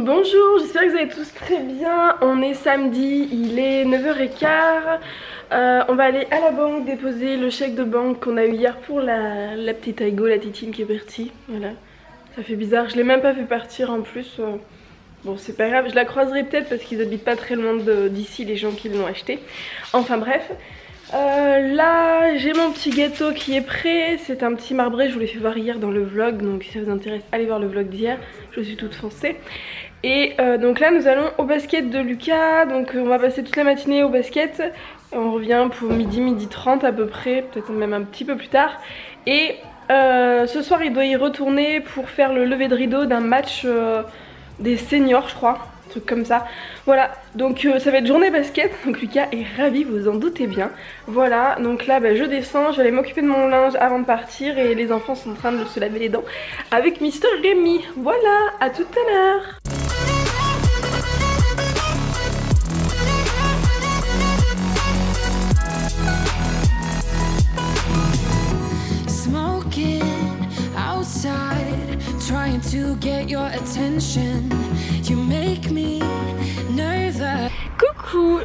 Bonjour, j'espère que vous allez tous très bien. On est samedi, il est 9h15. On va aller à la banque déposer le chèque de banque qu'on a eu hier pour la petite Aigo, la titine qui est partie. Voilà, ça fait bizarre, je l'ai même pas fait partir en plus. Bon, c'est pas grave, je la croiserai peut-être parce qu'ils habitent pas très loin d'ici, les gens qui l'ont acheté. Enfin bref. Là j'ai mon petit gâteau qui est prêt, c'est un petit marbré, je vous l'ai fait voir hier dans le vlog, donc si ça vous intéresse allez voir le vlog d'hier, je suis toute foncée. Et donc là nous allons au basket de Lucas, donc on va passer toute la matinée au basket, on revient pour midi 30 à peu près, peut-être même un petit peu plus tard. Et ce soir il doit y retourner pour faire le lever de rideau d'un match des seniors je crois. Truc comme ça, voilà, donc ça va être journée basket, donc Lucas est ravi, vous en doutez bien. Voilà, donc là je descends, je vais aller m'occuper de mon linge avant de partir et les enfants sont en train de se laver les dents avec Mister Rémi. Voilà, à tout à l'heure. Trying to get your attention. You make me nervous. Coucou,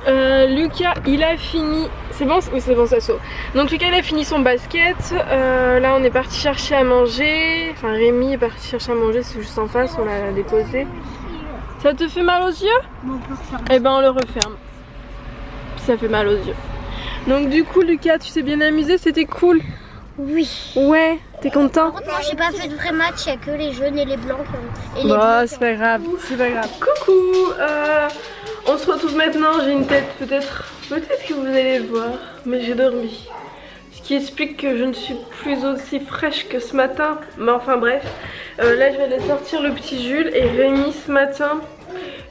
Lucas il a fini. C'est bon? Oui c'est bon, ça saute. Donc Lucas il a fini son basket. Là on est parti chercher à manger. Enfin Rémi est parti chercher à manger, c'est juste en face, on l'a déposé. Ça te fait mal aux yeux? Bon, on peut refermer. Eh ben on le referme. Ça fait mal aux yeux. Donc du coup Lucas tu t'es bien amusé, c'était cool? Oui. Ouais, t'es content? Par contre, moi j'ai pas fait de vrai match, il y a que les jaunes et les blancs et les bleus. C'est pas grave, c'est pas grave. Coucou, on se retrouve maintenant, j'ai une tête peut-être que vous allez le voir, mais j'ai dormi. Ce qui explique que je ne suis plus aussi fraîche que ce matin, mais enfin bref. Là je vais aller sortir le petit Jules et Rémi ce matin.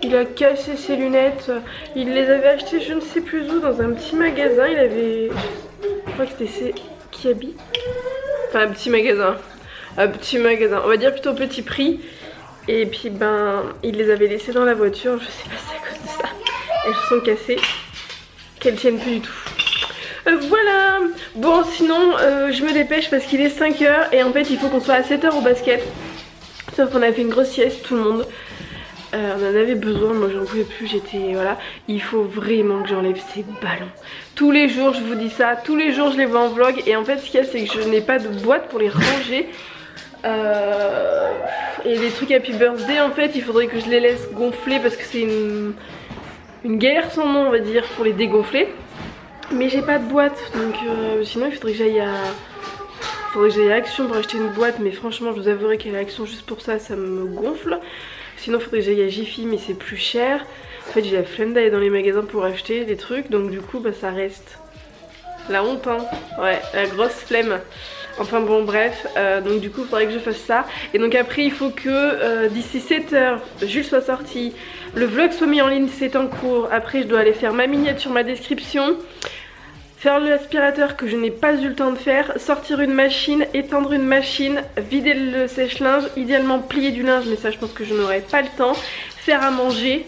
Il a cassé ses lunettes, il les avait achetées je ne sais plus où dans un petit magasin, il avait... Je crois que c'était ses... Kiabi. Enfin un petit magasin, on va dire plutôt petit prix. Et puis ben il les avait laissés dans la voiture, je sais pas si c'est à cause de ça. Elles se sont cassées, qu'elles tiennent plus du tout. Voilà. Bon sinon je me dépêche parce qu'il est 5h et en fait il faut qu'on soit à 7h au basket. Sauf qu'on a fait une grosse sieste tout le monde. On en avait besoin, moi j'en pouvais plus, j'étais... Voilà, il faut vraiment que j'enlève ces ballons. Tous les jours je vous dis ça, tous les jours je les vois en vlog. Et en fait ce qu'il y a c'est que je n'ai pas de boîte pour les ranger. Et les trucs Happy Birthday en fait il faudrait que je les laisse gonfler parce que c'est une galère sans nom on va dire pour les dégonfler. Mais j'ai pas de boîte donc sinon il faudrait que j'aille à Action pour acheter une boîte. Mais franchement je vous avouerai qu'aller à Action juste pour ça, ça me gonfle. Sinon il faudrait que j'aille à Jiffy mais c'est plus cher. En fait j'ai la flemme d'aller dans les magasins pour acheter des trucs. Donc du coup bah ça reste la honte hein. Ouais, la grosse flemme. Enfin bon bref, donc du coup il faudrait que je fasse ça. Et donc après il faut que d'ici 7h Jules soit sorti, le vlog soit mis en ligne, c'est en cours. Après je dois aller faire ma miniature, ma description, faire l'aspirateur que je n'ai pas eu le temps de faire, sortir une machine, étendre une machine, vider le sèche-linge, idéalement plier du linge mais ça je pense que je n'aurai pas le temps, faire à manger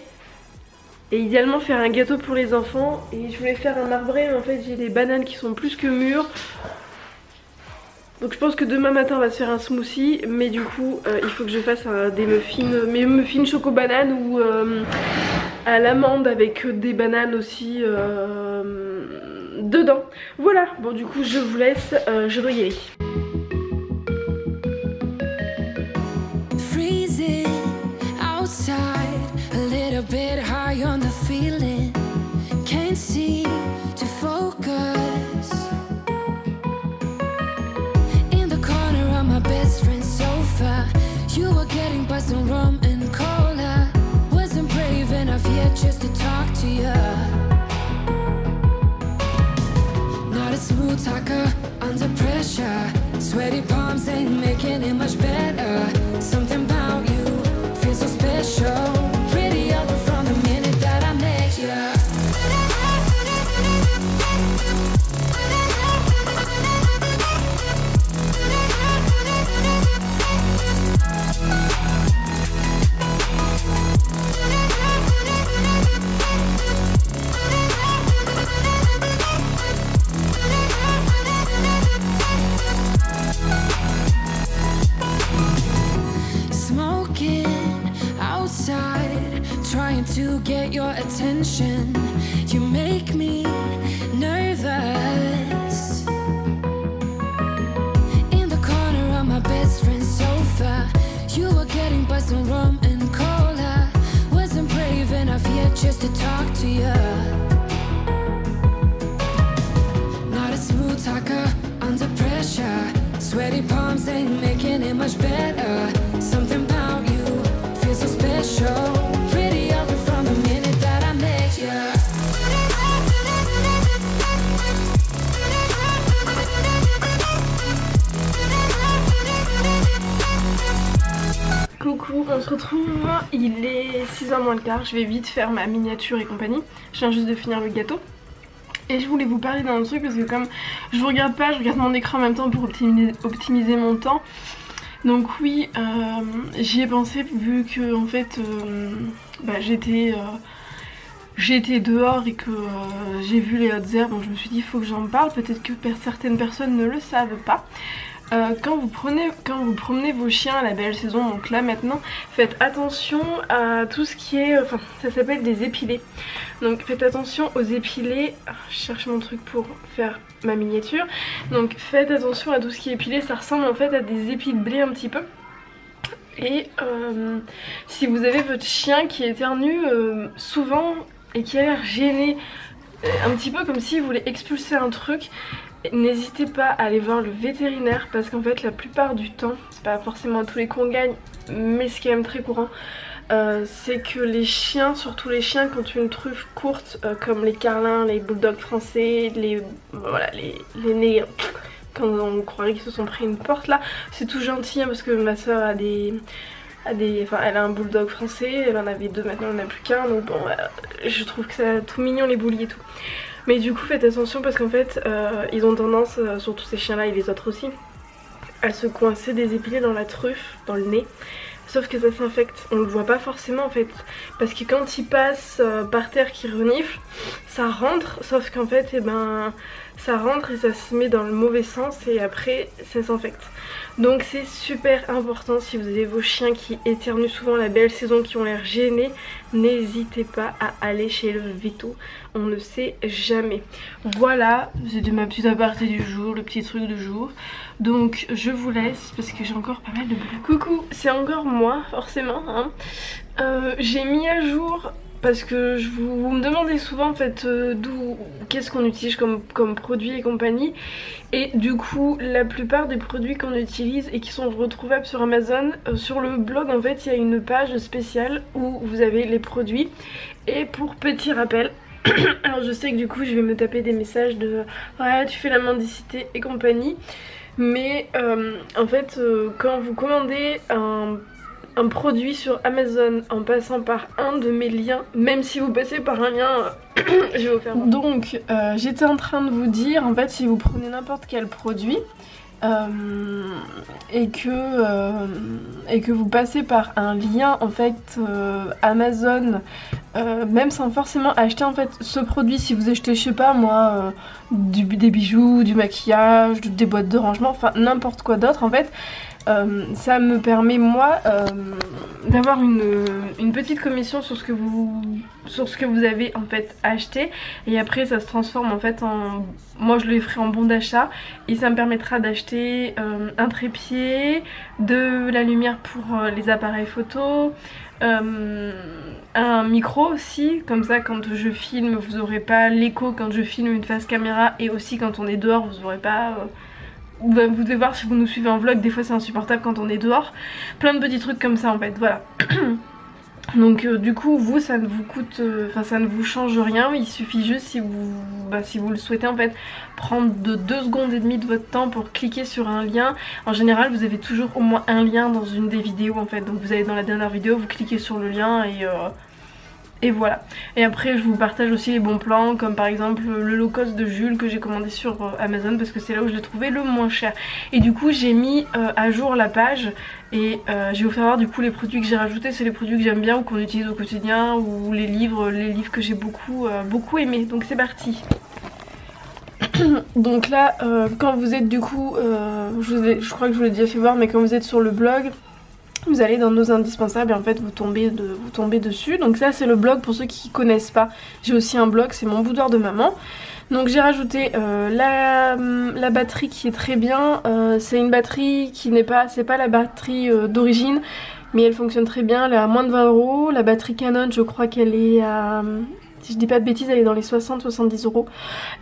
et idéalement faire un gâteau pour les enfants. Et je voulais faire un marbré mais en fait j'ai des bananes qui sont plus que mûres. Donc je pense que demain matin on va se faire un smoothie. Mais du coup il faut que je fasse mes muffins choco banane ou à l'amande avec des bananes aussi dedans. Voilà, bon du coup je vous laisse, je dois y aller. Freezing outside, a little bit high on the feeling, can't seem to focus. In the corner of my best friend's sofa, you were getting buzzed on rum and cola. Wasn't brave enough yet just to talk to you. Not a smooth talker under pressure. trying to get your attention. You make me nervous. In the corner of my best friend's sofa, you were getting buzzed on rum and cola. Wasn't brave enough yet just to talk to you. Not a smooth talker under pressure. Sweaty palms ain't making it much better. Something about you feels so special. Pretty over from the minute that I met you. Coucou, on se retrouve, il est 6h moins le quart, je vais vite faire ma miniature et compagnie. Je viens juste de finir le gâteau. Et je voulais vous parler d'un truc parce que comme je vous regarde pas, je regarde mon écran en même temps pour optimiser mon temps. Donc oui, j'y ai pensé vu que en fait j'étais dehors et que j'ai vu les hautes herbes, donc je me suis dit il faut que j'en parle, peut-être que certaines personnes ne le savent pas. Quand vous promenez vos chiens à la belle saison, donc là maintenant, faites attention à tout ce qui est, enfin ça s'appelle des épilés. Donc faites attention aux épilés, je cherche mon truc pour faire ma miniature. Donc faites attention à tout ce qui est épilé, ça ressemble en fait à des épis de blé un petit peu. Et si vous avez votre chien qui éternue souvent et qui a l'air gêné, un petit peu comme s'il voulait expulser un truc, n'hésitez pas à aller voir le vétérinaire parce qu'en fait la plupart du temps, c'est pas forcément à tous les coups on gagne, mais ce qui est même très courant, c'est que les chiens, surtout les chiens qui ont une truffe courte comme les carlins, les bulldogs français, les nez, quand on croirait qu'ils se sont pris une porte là, c'est tout gentil hein, parce que ma soeur a elle a un bulldog français, elle en avait deux, maintenant elle n'en a plus qu'un, donc bon je trouve que c'est tout mignon les bullies et tout. Mais du coup faites attention parce qu'en fait ils ont tendance, surtout ces chiens là et les autres aussi, à se coincer des épilés dans la truffe, dans le nez. Sauf que ça s'infecte, on le voit pas forcément en fait, parce que quand ils passent par terre qui reniflent, ça rentre, sauf qu'en fait ça rentre et ça se met dans le mauvais sens et après ça s'infecte. Donc c'est super important, si vous avez vos chiens qui éternuent souvent la belle saison, qui ont l'air gênés, n'hésitez pas à aller chez le véto, on ne sait jamais. Voilà, c'était ma petite aparté du jour, le petit truc du jour. Donc je vous laisse parce que j'ai encore pas mal de boulot. Coucou, c'est encore moi forcément hein. J'ai mis à jour parce que vous me demandez souvent en fait qu'est-ce qu'on utilise comme produit et compagnie. Et du coup la plupart des produits qu'on utilise et qui sont retrouvables sur Amazon, sur le blog en fait il y a une page spéciale où vous avez les produits. Et pour petit rappel, alors je sais que du coup je vais me taper des messages de ouais tu fais la mendicité et compagnie. Mais en fait quand vous commandez un produit sur Amazon en passant par un de mes liens, même si vous passez par un lien, je vais vous faire voir. Donc j'étais en train de vous dire en fait si vous prenez n'importe quel produit et que vous passez par un lien en fait Amazon, même sans forcément acheter en fait ce produit, si vous achetez je sais pas moi des bijoux, du maquillage, des boîtes de rangement, enfin n'importe quoi d'autre en fait, ça me permet moi d'avoir une petite commission sur ce que vous avez en fait acheté, et après ça se transforme en fait en, moi je le ferai en bon d'achat et ça me permettra d'acheter un trépied, de la lumière pour les appareils photo, un micro aussi, comme ça quand je filme vous aurez pas l'écho quand je filme une face caméra, et aussi quand on est dehors vous aurez pas vous devez voir si vous nous suivez en vlog, des fois c'est insupportable quand on est dehors, plein de petits trucs comme ça en fait, voilà. Donc du coup vous ça ne vous coûte, enfin ça ne vous change rien, il suffit juste si vous le souhaitez en fait prendre de 2 secondes et demie de votre temps pour cliquer sur un lien. En général vous avez toujours au moins un lien dans une des vidéos en fait, donc vous allez dans la dernière vidéo, vous cliquez sur le lien et voilà. Et après je vous partage aussi les bons plans, comme par exemple le low cost de Jules que j'ai commandé sur Amazon parce que c'est là où je l'ai trouvé le moins cher. Et du coup j'ai mis à jour la page et je vais vous faire voir du coup les produits que j'ai rajoutés, c'est les produits que j'aime bien ou qu'on utilise au quotidien, ou les livres que j'ai beaucoup aimés. Donc c'est parti. Donc là quand vous êtes du coup, je crois que je vous l'ai déjà fait voir, mais quand vous êtes sur le blog, Vous allez dans nos indispensables et en fait vous tombez dessus. Donc ça c'est le blog pour ceux qui connaissent pas. J'ai aussi un blog, c'est mon boudoir de maman. Donc j'ai rajouté la batterie qui est très bien. C'est une batterie qui n'est pas, c'est pas la batterie d'origine, mais elle fonctionne très bien. Elle est à moins de 20 €. La batterie Canon, je crois qu'elle est à, si je dis pas de bêtises, elle est dans les 60-70 €.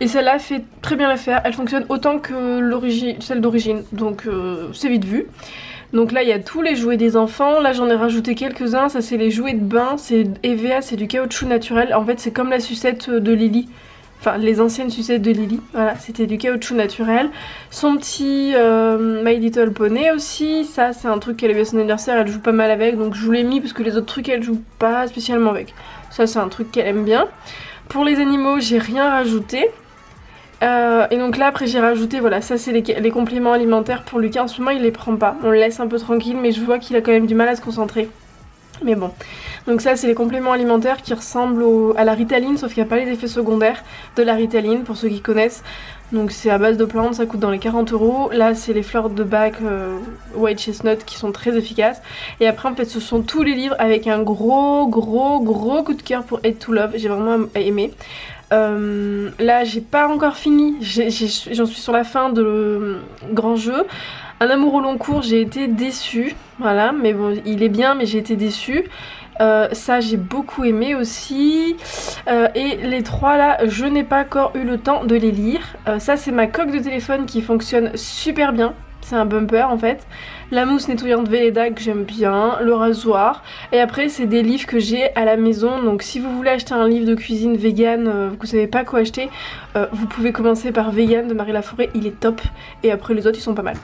Et celle-là fait très bien l'affaire. Elle fonctionne autant que celle d'origine, donc c'est vite vu. Donc là il y a tous les jouets des enfants, là j'en ai rajouté quelques-uns, ça c'est les jouets de bain, c'est EVA, c'est du caoutchouc naturel, en fait c'est comme la sucette de Lily, enfin les anciennes sucettes de Lily, voilà c'était du caoutchouc naturel. Son petit My Little Pony aussi, ça c'est un truc qu'elle a eu à son anniversaire, elle joue pas mal avec, donc je vous l'ai mis parce que les autres trucs elle joue pas spécialement avec, ça c'est un truc qu'elle aime bien. Pour les animaux j'ai rien rajouté. Et donc là après j'ai rajouté, voilà, ça c'est les compléments alimentaires pour Lucas. En ce moment il les prend pas, on le laisse un peu tranquille mais je vois qu'il a quand même du mal à se concentrer. Mais bon, donc ça c'est les compléments alimentaires qui ressemblent à la Ritaline, sauf qu'il n'y a pas les effets secondaires de la Ritaline pour ceux qui connaissent. Donc c'est à base de plantes, ça coûte dans les 40 €. Là c'est les fleurs de bac White Chestnut qui sont très efficaces. Et après en fait ce sont tous les livres avec un gros coup de cœur pour Hate to Love, j'ai vraiment aimé. Là j'ai pas encore fini, j'en suis sur la fin de grand jeu. Un amour au long cours, j'ai été déçue, voilà, mais bon il est bien mais j'ai été déçue. Ça j'ai beaucoup aimé aussi. Et les trois là je n'ai pas encore eu le temps de les lire. Ça c'est ma coque de téléphone qui fonctionne super bien. C'est un bumper en fait. La mousse nettoyante Velleda que j'aime bien, le rasoir. Et après c'est des livres que j'ai à la maison. Donc si vous voulez acheter un livre de cuisine vegan, que vous savez pas quoi acheter, vous pouvez commencer par Vegan de Marie Laforêt, il est top. Et après les autres ils sont pas mal.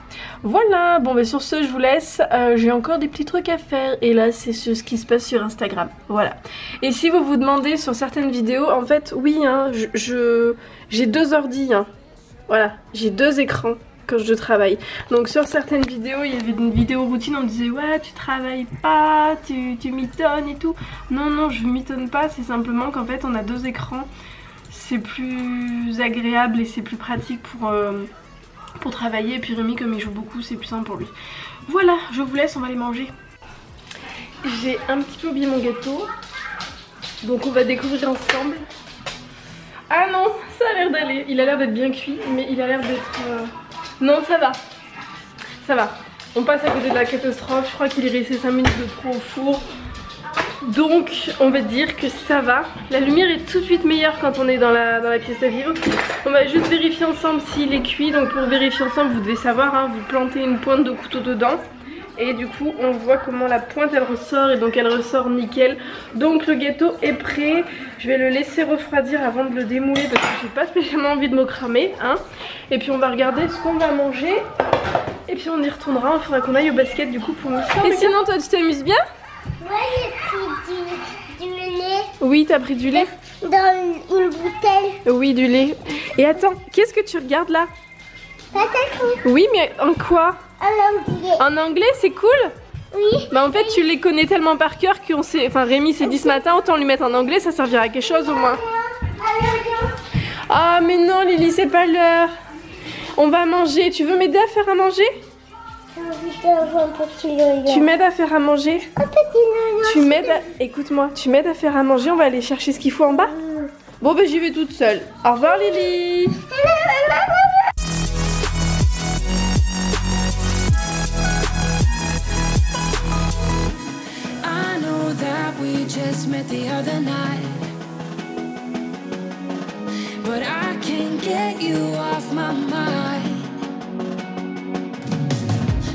Voilà, bon bah sur ce je vous laisse. J'ai encore des petits trucs à faire. Et là c'est ce qui se passe sur Instagram. Voilà. Et si vous vous demandez sur certaines vidéos, en fait oui hein, j'ai deux ordi hein. Voilà, j'ai deux écrans quand je travaille. Donc sur certaines vidéos, il y avait une vidéo routine, on me disait ouais tu travailles pas, tu mitonnes et tout. Non, je mitonne pas, c'est simplement qu'en fait on a deux écrans. C'est plus agréable et c'est plus pratique pour travailler. Et puis Rémi comme il joue beaucoup, c'est plus simple pour lui. Voilà, je vous laisse, on va aller manger. J'ai un petit peu oublié mon gâteau. Donc on va découvrir ensemble. Ah non, ça a l'air d'aller. Il a l'air d'être bien cuit, mais il a l'air d'être... Non, ça va. Ça va. On passe à côté de la catastrophe. Je crois qu'il est resté 5 minutes de trop au four. Donc, on va dire que ça va. La lumière est tout de suite meilleure quand on est dans la pièce à vivre. On va juste vérifier ensemble s'il est cuit. Donc pour vérifier ensemble, vous devez savoir, hein, vous plantez une pointe de couteau dedans. Et du coup on voit comment la pointe elle ressort, et donc elle ressort nickel. Donc le gâteau est prêt. Je vais le laisser refroidir avant de le démouler parce que j'ai pas spécialement envie de me cramer hein. Et puis on va regarder ce qu'on va manger. Et puis on y retournera, il faudra qu'on aille au basket du coup pour me faire. Et sinon toi tu t'amuses bien? Ouais, j'ai pris du lait. Oui, t'as pris du lait? Dans une bouteille. Oui, du lait. Et attends, qu'est-ce que tu regardes là? Oui, mais en quoi? En anglais. En anglais, c'est cool? Oui. Bah en fait tu les connais tellement par cœur qu'on sait, enfin Rémi s'est dit ce matin autant lui mettre en anglais, ça servira à quelque chose au moins. Ah mais non Lily, c'est pas l'heure. On va manger, tu veux m'aider à faire à manger? Tu m'aides à faire à manger? Tu m'aides à... Écoute-moi, tu m'aides à faire à manger, on va aller chercher ce qu'il faut en bas? Bon bah j'y vais toute seule. Au revoir Lily. Just met the other night, but I can't get you off my mind.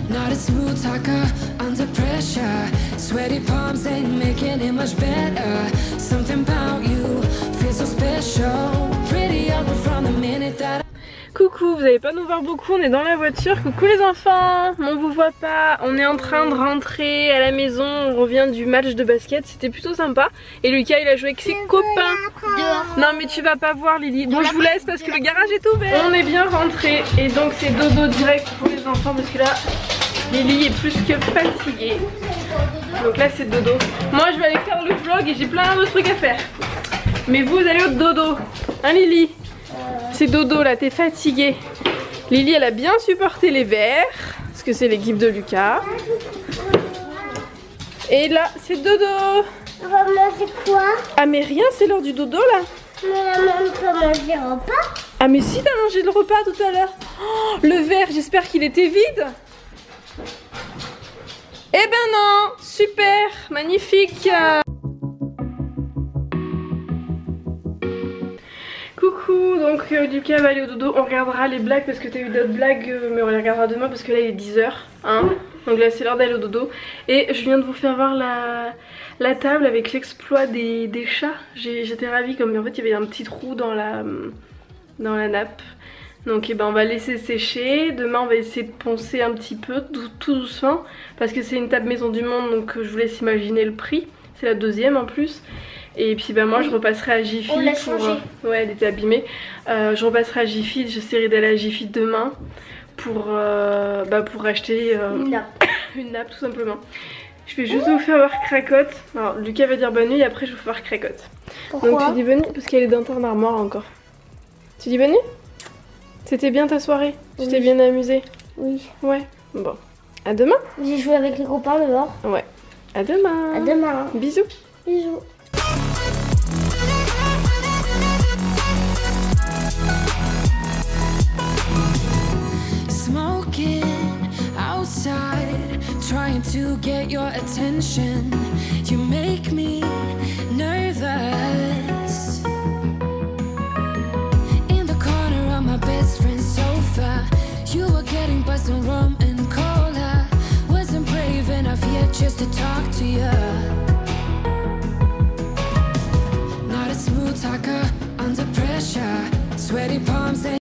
Not a smooth talker under pressure. Sweaty palms ain't making it much better. Something about you feels so special. Pretty ugly from the minute that Coucou, vous allez pas nous voir beaucoup, on est dans la voiture. Coucou les enfants, on vous voit pas. On est en train de rentrer à la maison, on revient du match de basket, c'était plutôt sympa. Et Lucas il a joué avec ses copains. Non mais tu vas pas voir Lily. Bon je vous laisse parce que le garage est ouvert. On est bien rentré et donc c'est dodo direct pour les enfants parce que là Lily est plus que fatiguée. Donc là c'est dodo. Moi je vais aller faire le vlog et j'ai plein de trucs à faire. Mais vous allez au dodo, hein Lily? C'est dodo là, t'es fatiguée. Lily elle a bien supporté les verres parce que c'est l'équipe de Lucas. Et là, c'est dodo. On va manger quoi? Ah mais rien, c'est l'heure du dodo là. Mais la maman peut manger un repas. Ah mais si, t'as mangé le repas tout à l'heure. Oh, le verre, j'espère qu'il était vide. Eh ben non, super, magnifique. Coucou, donc Lucas va aller au dodo, on regardera les blagues parce que t'as eu d'autres blagues, mais on les regardera demain parce que là il est 10h, hein. Donc là c'est l'heure d'aller au dodo. Et je viens de vous faire voir la table avec l'exploit des chats. J'étais ravie, comme en fait il y avait un petit trou dans la nappe. Donc eh ben, on va laisser sécher, demain on va essayer de poncer un petit peu, tout doucement. Parce que c'est une table maison du monde, donc je vous laisse imaginer le prix. C'est la deuxième en plus. Et puis ben moi je repasserai à Jiffy. On l'a changé. Ouais, elle était abîmée. Je repasserai à Jiffy, j'essaierai d'aller à Jiffy demain pour acheter une nappe tout simplement. Je vais juste vous faire voir Cracotte. Alors Lucas va dire bonne nuit et après je vais vous faire voir Cracotte. Pourquoi? Donc tu dis bonne nuit parce qu'elle est dans ton armoire encore. Tu dis bonne nuit? C'était bien ta soirée? Tu t'es bien amusée? Oui. Ouais. Bon. À demain? J'ai joué avec les copains dehors. Ouais. À demain. À demain. Bisous. Bisous. Smoking outside, trying to get your attention. You make me nervous.